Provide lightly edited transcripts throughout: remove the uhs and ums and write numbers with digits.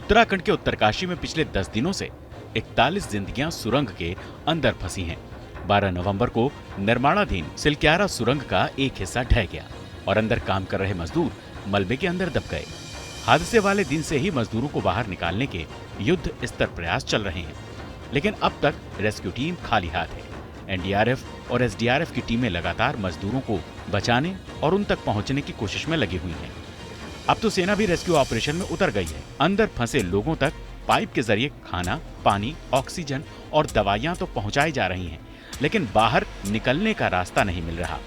उत्तराखंड के उत्तरकाशी में पिछले 10 दिनों से 41 जिंदगियां सुरंग के अंदर फंसी हैं। 12 नवंबर को निर्माणाधीन सिलक्यारा सुरंग का एक हिस्सा ढह गया और अंदर काम कर रहे मजदूर मलबे के अंदर दब गए। हादसे वाले दिन से ही मजदूरों को बाहर निकालने के युद्ध स्तर प्रयास चल रहे हैं, लेकिन अब तक रेस्क्यू टीम खाली हाथ है। एनडीआरएफ और एसडीआरएफ की टीमें लगातार मजदूरों को बचाने और उन तक पहुंचने की कोशिश में लगी हुई हैं। अब तो सेना भी रेस्क्यू ऑपरेशन में उतर गई है। अंदर फंसे लोगों तक पाइप के जरिए खाना, पानी, ऑक्सीजन और दवाइयां तो पहुंचाई जा रही हैं, लेकिन बाहर निकलने का रास्ता नहीं मिल रहा।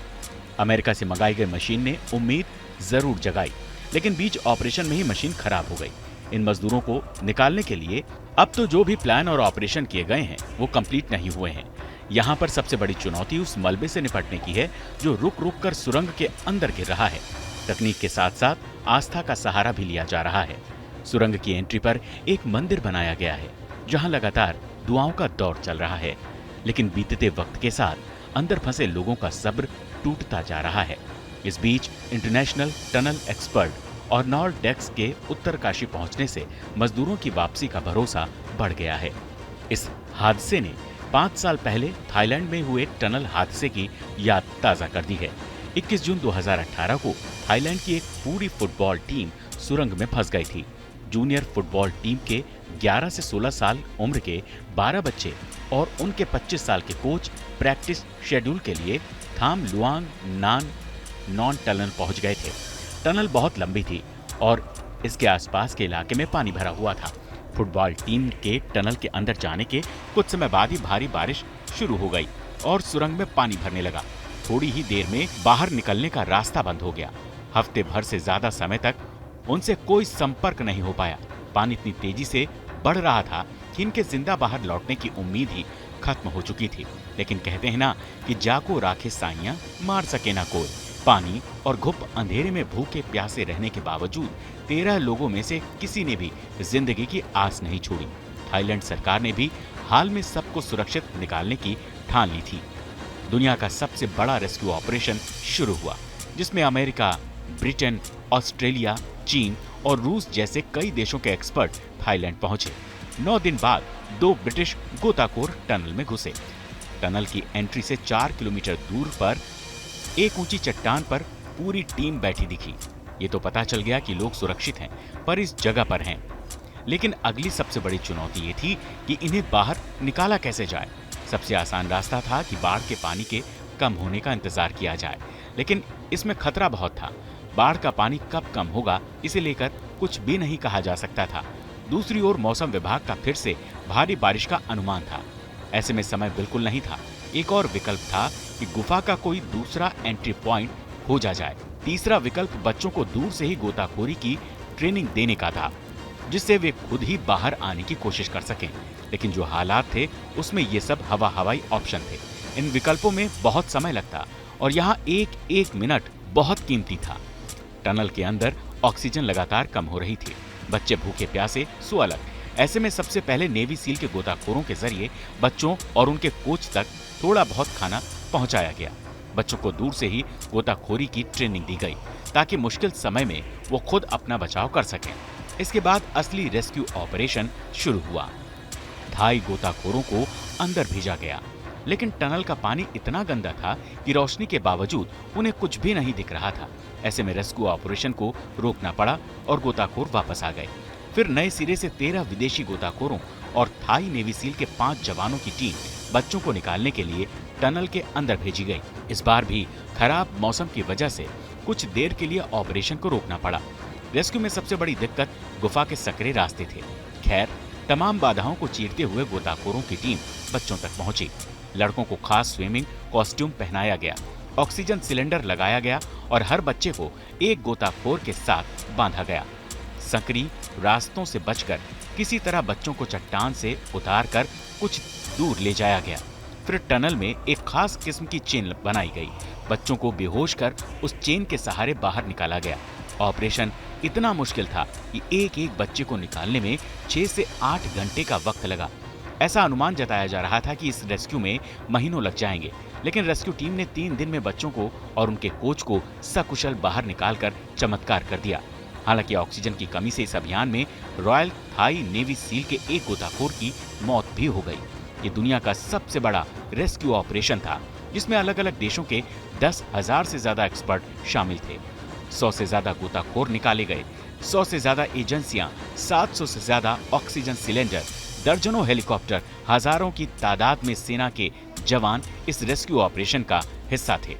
अमेरिका से मंगाई गई मशीन ने उम्मीद जरूर जगाई, लेकिन बीच ऑपरेशन में ही मशीन खराब हो गई। इन मजदूरों को निकालने के लिए अब तो जो भी प्लान और ऑपरेशन किए गए हैं वो कंप्लीट नहीं हुए हैं। यहाँ पर सबसे बड़ी चुनौती उस मलबे से निपटने की है जो रुक रुक कर सुरंग के अंदर गिर रहा है। तकनीक के साथ साथ आस्था का सहारा भी लिया जा रहा है। सुरंग की एंट्री पर एक मंदिर बनाया गया है जहां लगातार दुआओं का दौर चल रहा है, लेकिन बीतते वक्त के साथ अंदर फंसे लोगों का सब्र टूटता जा रहा है। इस बीच इंटरनेशनल टनल एक्सपर्ट और नॉर्डेक्स के उत्तरकाशी पहुंचने से मजदूरों की वापसी का भरोसा बढ़ गया है। इस हादसे ने 5 साल पहले थाईलैंड में हुए टनल हादसे की याद ताजा कर दी है। 21 जून 2018 को थाईलैंड की एक पूरी फुटबॉल टीम सुरंग में फंस गई थी। जूनियर फुटबॉल टीम के 11 से 16 साल उम्र के 12 बच्चे और उनके 25 साल के कोच प्रैक्टिस शेड्यूल के लिए थाम लुआंग नान नॉन टनल पहुंच गए थे। टनल बहुत लंबी थी और इसके आसपास के इलाके में पानी भरा हुआ था। फुटबॉल टीम के टनल के अंदर जाने के कुछ समय बाद ही भारी बारिश शुरू हो गई और सुरंग में पानी भरने लगा। थोड़ी ही देर में बाहर निकलने का रास्ता बंद हो गया। हफ्ते भर से ज्यादा समय तक उनसे कोई संपर्क नहीं हो पाया। पानी इतनी तेजी से बढ़ रहा था कि इनके जिंदा बाहर लौटने की उम्मीद ही खत्म हो चुकी थी। लेकिन कहते हैं ना कि जाको राखे साइयां मार सके ना कोई। पानी और घुप अंधेरे में भूखे प्यासे रहने के बावजूद 13 लोगों में से किसी ने भी जिंदगी की आस नहीं छोड़ी। थाईलैंड सरकार ने भी हाल में सबको सुरक्षित निकालने की ठान ली थी। दुनिया का सबसे बड़ा रेस्क्यू ऑपरेशन शुरू हुआ, जिसमें अमेरिका, ब्रिटेन, ऑस्ट्रेलिया, चीन और रूस जैसे कई देशों के एक्सपर्ट थाईलैंड पहुंचे। 9 दिन बाद 2 ब्रिटिश गोताखोर टनल में घुसे। टनल की एंट्री से 4 किलोमीटर दूर पर एक ऊंची चट्टान पर पूरी टीम बैठी दिखी। ये तो पता चल गया कि लोग सुरक्षित हैं, पर इस जगह पर हैं। लेकिन अगली सबसे बड़ी चुनौती ये थी कि इन्हें बाहर निकाला कैसे जाए। सबसे आसान रास्ता था कि बाढ़ के पानी के कम होने का इंतजार किया जाए, लेकिन इसमें खतरा बहुत था। बाढ़ का पानी कब कम होगा इसे लेकर कुछ भी नहीं कहा जा सकता था। दूसरी ओर मौसम विभाग का फिर से भारी बारिश का अनुमान था। ऐसे में समय बिल्कुल नहीं था। एक और विकल्प था कि गुफा का कोई दूसरा एंट्री पॉइंट खोजा जाए। तीसरा विकल्प बच्चों को दूर से ही गोताखोरी की ट्रेनिंग देने का था, जिससे वे खुद ही बाहर आने की कोशिश कर सकें। लेकिन जो हालात थे उसमें ये सब हवाई ऑप्शन थे। इन विकल्पों में बहुत समय लगता और यहाँ एक मिनट बहुत कीमती था। टनल के अंदर ऑक्सीजन लगातार कम हो रही थी। बच्चे भूखे प्यासे सो अलग। ऐसे में सबसे पहले नेवी सील के गोताखोरों के जरिए बच्चों और उनके कोच तक थोड़ा बहुत खाना पहुंचाया गया। बच्चों को दूर से ही गोताखोरी की ट्रेनिंग दी गई ताकि मुश्किल समय में वो खुद अपना बचाव कर सकें। इसके बाद असली रेस्क्यू ऑपरेशन शुरू हुआ। ढाई गोताखोरों को अंदर भेजा गया, लेकिन टनल का पानी इतना गंदा था कि रोशनी के बावजूद उन्हें कुछ भी नहीं दिख रहा था। ऐसे में रेस्क्यू ऑपरेशन को रोकना पड़ा और गोताखोर वापस आ गए। फिर नए सिरे से 13 विदेशी गोताखोरों और थाई नेवी सील के 5 जवानों की टीम बच्चों को निकालने के लिए टनल के अंदर भेजी गई। इस बार भी खराब मौसम की वजह से कुछ देर के लिए ऑपरेशन को रोकना पड़ा। रेस्क्यू में सबसे बड़ी दिक्कत गुफा के सकरे रास्ते थे। खैर, तमाम बाधाओं को चीरते हुए गोताखोरों की टीम बच्चों तक पहुंची। लड़कों को खास स्विमिंग कॉस्ट्यूम पहनाया गया, ऑक्सीजन सिलेंडर लगाया गया और हर बच्चे को एक गोताखोर के साथ बांधा गया। सकरी रास्तों से बचकर किसी तरह बच्चों को चट्टान से उतारकर कुछ दूर ले जाया गया। फिर टनल में एक खास किस्म की चेन बनाई गई। बच्चों को बेहोश कर उस चेन के सहारे बाहर निकाला गया। ऑपरेशन इतना मुश्किल था कि एक बच्चे को निकालने में 6 से 8 घंटे का वक्त लगा। ऐसा अनुमान जताया जा रहा था कि इस रेस्क्यू में महीनों लग जाएंगे, लेकिन रेस्क्यू टीम ने 3 दिन में बच्चों को और उनके कोच को सकुशल बाहर निकालकर चमत्कार कर दिया। हालांकि ऑक्सीजन की कमी से इस अभियान में रॉयल थाई नेवी सील के एक गोताखोर की मौत भी हो गई। ये दुनिया का सबसे बड़ा रेस्क्यू ऑपरेशन था, जिसमें अलग अलग देशों के 10,000 से ज्यादा एक्सपर्ट शामिल थे। 100 से ज्यादा गोताखोर निकाले गए, 100 से ज्यादा एजेंसियां, 700 से ज्यादा ऑक्सीजन सिलेंडर, दर्जनों हेलीकॉप्टर, हजारों की तादाद में सेना के जवान इस रेस्क्यू ऑपरेशन का हिस्सा थे।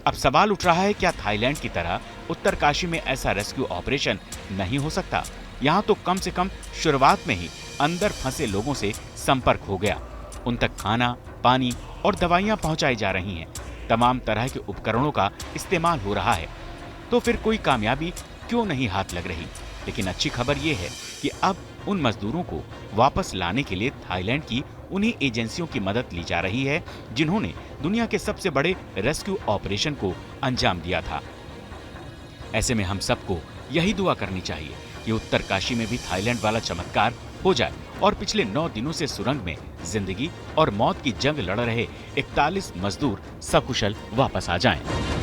अब सवाल उठ रहा है, क्या थाईलैंड की तरह उत्तरकाशी में ऐसा रेस्क्यू ऑपरेशन नहीं हो सकता? यहाँ तो कम से कम शुरुआत में ही अंदर फंसे लोगों से संपर्क हो गया, उन तक खाना, पानी और दवाइयाँ पहुँचाई जा रही हैं, तमाम तरह के उपकरणों का इस्तेमाल हो रहा है। तो फिर कोई कामयाबी क्यों नहीं हाथ लग रही? लेकिन अच्छी खबर ये है कि अब उन मजदूरों को वापस लाने के लिए थाईलैंड की उन्हीं एजेंसियों की मदद ली जा रही है जिन्होंने दुनिया के सबसे बड़े रेस्क्यू ऑपरेशन को अंजाम दिया था। ऐसे में हम सबको यही दुआ करनी चाहिए कि उत्तरकाशी में भी थाईलैंड वाला चमत्कार हो जाए और पिछले 9 दिनों से सुरंग में जिंदगी और मौत की जंग लड़ रहे 41 मजदूर सकुशल वापस आ जाएं।